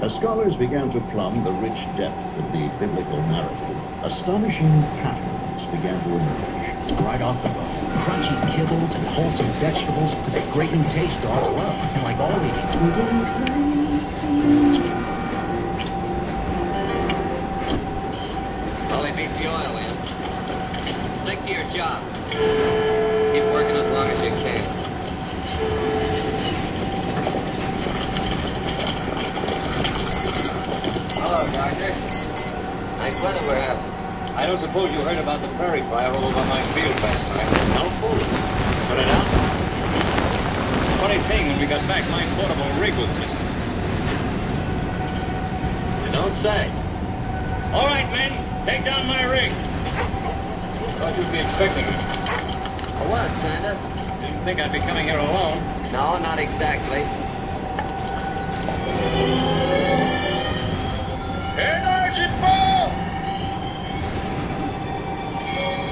As scholars began to plumb the rich depth of the biblical narrative, astonishing patterns began to emerge. Right off the bone, crunchy kibbles and wholesome vegetables with a great new taste dogs love, and like all eating. Only beats the oil, man. Stick to your job. Keep working as long as you can. Hello, Doctor. Nice weather we're having. I don't suppose you heard about the prairie fire over by my field last night. No fool. Put it out? Funny thing, when we got back, my portable rig was missing. You don't say. All right, men, take down my rig. Thought you'd be expecting me. I was, kinda. Didn't think I'd be coming here alone. No, not exactly. Enlarging ball!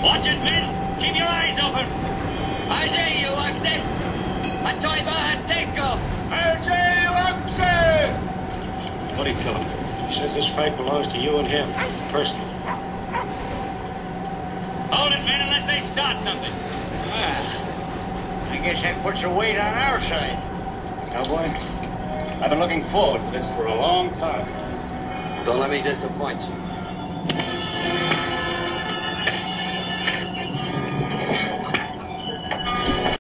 Watch it, men! Keep your eyes open! I say you watch this! A toy bar take off! What do you tell him? He says this fight belongs to you and him, personally. Hold it, men, unless they start something. I guess that puts a weight on our side. Cowboy, I've been looking forward to this for a long time. Don't let me disappoint you.